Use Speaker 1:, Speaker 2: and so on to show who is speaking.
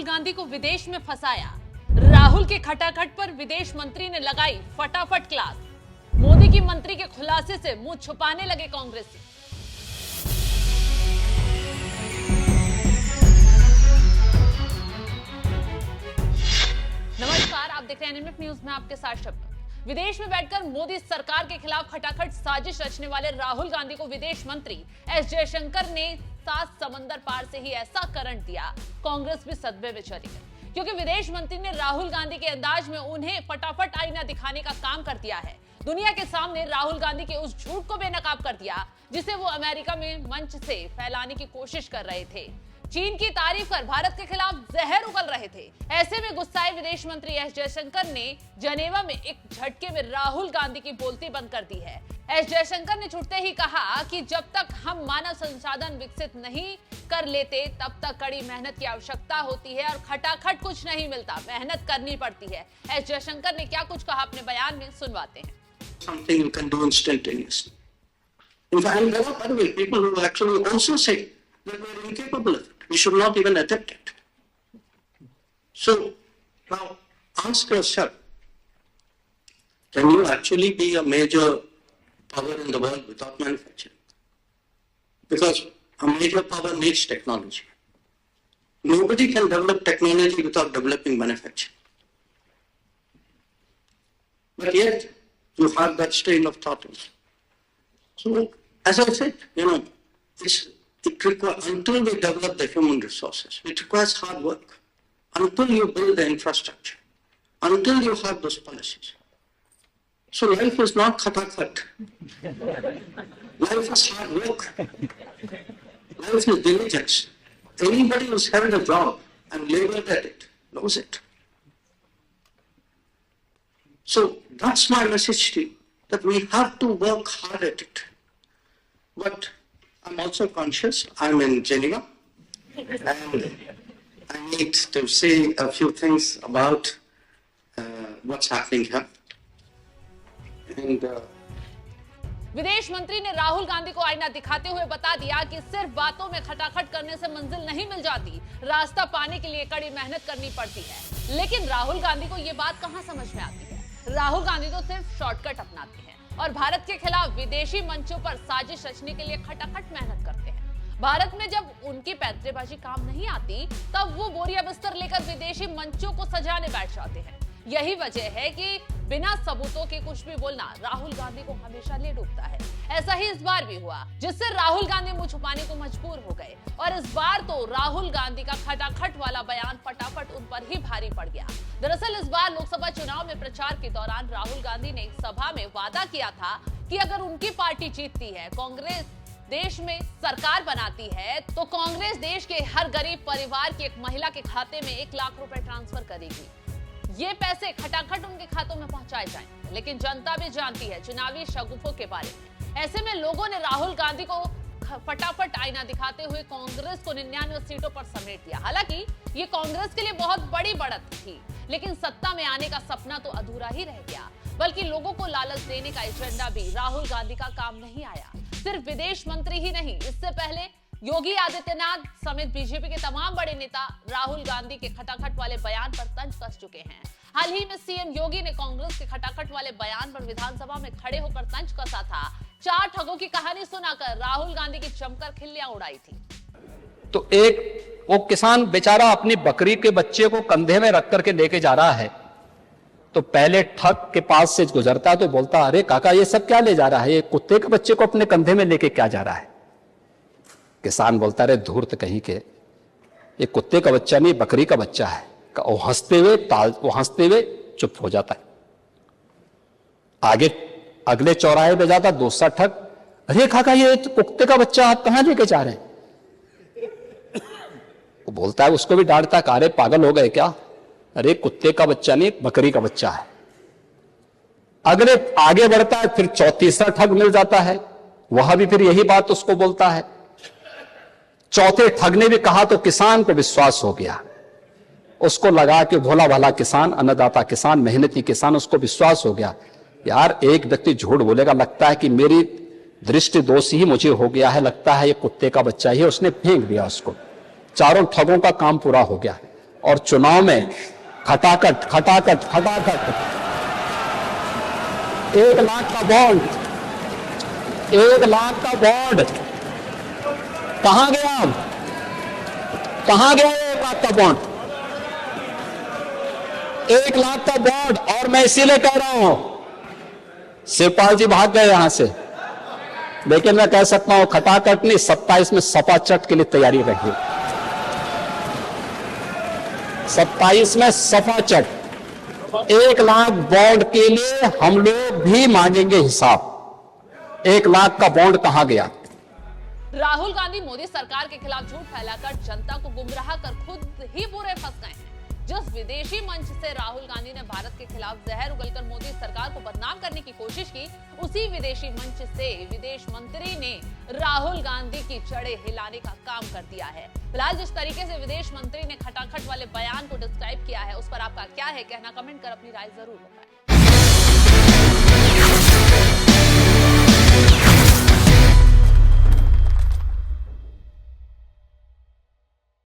Speaker 1: राहुल गांधी को विदेश में फंसाया। राहुल के खटाखट पर विदेश मंत्री ने लगाई फटाफट क्लास। मोदी की मंत्री के खुलासे से मुंह छुपाने लगे कांग्रेसी। नमस्कार, आप देख रहे हैं एनएमएफ न्यूज में आपके साथ शब्द। विदेश में बैठकर मोदी सरकार के खिलाफ खटाखट साजिश रचने वाले राहुल गांधी को विदेश मंत्री एस जयशंकर ने 7 समंदर पार से ही ऐसा करंट दिया, कांग्रेस भी सदमे में चली गई, क्योंकि विदेश मंत्री ने राहुल गांधी के अंदाज में उन्हें फटाफट आईना दिखाने का काम कर दिया है। दुनिया के सामने राहुल गांधी के उस झूठ को बेनकाब कर दिया जिसे वो अमेरिका में मंच से फैलाने की कोशिश कर रहे थे। चीन की तारीफ कर भारत के खिलाफ जहर उगल रहे थे। ऐसे में गुस्साए विदेश मंत्री एस जयशंकर ने जनेवा में एक झटके में राहुल गांधी की बोलती बंद कर दी है। एस जयशंकर ने छुटते ही कहा कि जब तक हम मानव संसाधन विकसित नहीं कर लेते तब तक कड़ी मेहनत की आवश्यकता होती है और खटाखट कुछ नहीं मिलता, मेहनत करनी पड़ती है। एस जयशंकर ने क्या कुछ कहा अपने बयान में, सुनवाते हैं।
Speaker 2: Something you can do instantaneously. In fact, there are, by the way, people who actually also say that we are incapable of it. We should not even attempt it. So, now ask yourself, can you actually be a major power in the world without manufacturing? Because a major power needs technology. Nobody can develop technology without developing manufacturing. But yet, you have that strain of thought. So, as I said, it requires, until we develop the human resources, it requires hard work. Until you build the infrastructure, until you have those policies. So life is not khatakhat. Life is hard work. Life is diligence. Anybody who's held a job and labored at it knows it. So that's my message to you, that we have to work hard at it. But I'm also conscious I'm in Geneva and I need to say a few things about what's happening here. And
Speaker 1: विदेश मंत्री ने राहुल गांधी को आईना दिखाते हुए बता दिया कि सिर्फ बातों में खटाखट करने से मंजिल नहीं मिल जाती, रास्ता पाने के लिए कड़ी मेहनत करनी पड़ती है। लेकिन राहुल गांधी को ये बात कहां समझ में आती है? राहुल गांधी तो सिर्फ शॉर्टकट अपनाते हैं और भारत के खिलाफ विदेशी मंचों पर साजिश रचने के लिए खटाखट मेहनत करते हैं। भारत में जब उनकी पैंतरेबाजी काम नहीं आती तब वो बोरिया बिस्तर लेकर विदेशी मंचों को सजाने बैठ जाते हैं। यही वजह है कि बिना सबूतों के कुछ भी बोलना राहुल गांधी को हमेशा ले डूबता है। ऐसा ही इस बार भी हुआ, जिससे राहुल गांधी मुंह छुपाने को मजबूर हो गए और इस बार तो राहुल गांधी का खटाखट वाला बयान फटाफट उन पर ही भारी पड़ गया। दरअसल इस बार लोकसभा चुनाव में प्रचार के दौरान राहुल गांधी ने एक सभा में वादा किया था कि अगर उनकी पार्टी जीतती है, कांग्रेस देश में सरकार बनाती है, तो कांग्रेस देश के हर गरीब परिवार की एक महिला के खाते में 1 लाख रुपए ट्रांसफर करेगी। ये पैसे खटाखट उनके खातों में पहुंचाए जाएंगे। लेकिन जनता भी जानती है चुनावी शगुफों के बारे में। ऐसे में लोगों ने राहुल गांधी को फटाफट आईना दिखाते हुए कांग्रेस को 99 सीटों पर समेट लिया। हालांकि ये कांग्रेस के लिए बहुत बड़ी बढ़त थी, लेकिन सत्ता में आने का सपना तो अधूरा ही रह गया। बल्कि लोगों को लालच देने का एजेंडा भी राहुल गांधी का काम नहीं आया। सिर्फ विदेश मंत्री ही नहीं, इससे पहले योगी आदित्यनाथ समेत बीजेपी के तमाम बड़े नेता राहुल गांधी के खटाखट वाले बयान पर तंज कस चुके हैं। हाल ही में सीएम योगी ने कांग्रेस के खटाखट वाले बयान पर विधानसभा में खड़े होकर तंज कसा था। 4 ठगों की कहानी सुनाकर राहुल गांधी की जमकर खिल्लियां उड़ाई थी।
Speaker 3: तो एक वो किसान बेचारा अपनी बकरी के बच्चे को कंधे में रख करके लेके जा रहा है, तो पहले ठग के पास से गुजरता है तो बोलता, अरे काका ये सब क्या ले जा रहा है, ये कुत्ते के बच्चे को अपने कंधे में लेके क्या जा रहा है? किसान बोलता, अरे धूर्त कहीं के, ये कुत्ते का बच्चा नहीं बकरी का बच्चा है। वो हंसते हुए चुप हो जाता है। आगे अगले चौराहे पे जाता दूसरा ठग, अरे काका ये कुत्ते का बच्चा आप कहां लेके जा रहे हैं? वो बोलता है, उसको भी डांटता, अरे पागल हो गए क्या, अरे कुत्ते का बच्चा नहीं बकरी का बच्चा है। अगले आगे बढ़ता है, फिर तीसरा ठग मिल जाता है, वह भी फिर यही बात उसको बोलता है। चौथे ठग ने भी कहा तो किसान को विश्वास हो गया, उसको लगा कि भोला भाला किसान, अन्नदाता किसान, मेहनती किसान, उसको विश्वास हो गया यार एक व्यक्ति झूठ बोलेगा, लगता है कि मेरी दृष्टि दोष ही मुझे हो गया है, लगता है ये कुत्ते का बच्चा ही है, उसने फेंक दिया उसको। चारों ठगों का काम पूरा हो गया। और चुनाव में खटाखट खटाखट खटाखट 1 लाख का बॉन्ड, 1 लाख का बॉन्ड कहां गया? अब कहां गया 1 लाख का बॉन्ड? 1 लाख का बॉन्ड। और मैं इसीलिए कह रहा हूं, शिवपाल जी भाग गए यहां से, लेकिन मैं कह सकता हूं खटाखट नहीं, 27 में सपा चट के लिए तैयारी रखिए। 27 में सपा चट। 1 लाख बॉन्ड के लिए हम लोग भी मांगेंगे हिसाब। 1 लाख का बॉन्ड कहां गया?
Speaker 1: राहुल गांधी मोदी सरकार के खिलाफ झूठ फैलाकर जनता को गुमराह कर खुद ही बुरे फंस गए हैं। जिस विदेशी मंच से राहुल गांधी ने भारत के खिलाफ जहर उगलकर मोदी सरकार को बदनाम करने की कोशिश की, उसी विदेशी मंच से विदेश मंत्री ने राहुल गांधी की जड़ें हिलाने का काम कर दिया है। फिलहाल जिस तरीके से विदेश मंत्री ने खटाखट वाले बयान को डिस्क्राइब किया है, उस पर आपका क्या है कहना? कमेंट कर अपनी राय जरूर बताएं।